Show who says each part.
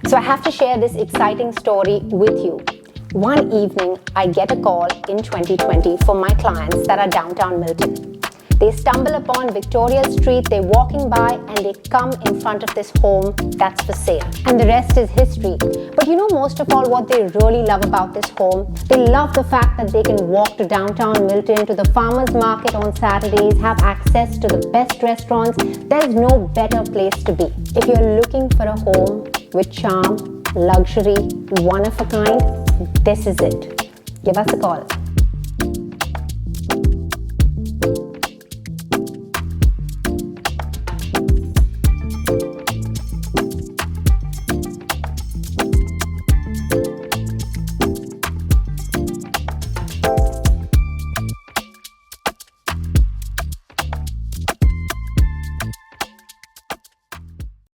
Speaker 1: So I have to share this exciting story with you. One evening, I get a call in 2020 from my clients that are downtown Milton. They stumble upon Victoria Street, they're walking by and they come in front of this home that's for sale. And the rest is history. But you know most of all what they really love about this home? They love the fact that they can walk to downtown Milton, to the farmers market on Saturdays, have access to the best restaurants. There's no better place to be. If you're looking for a home with charm, luxury, one of a kind, this is it. Give us a call.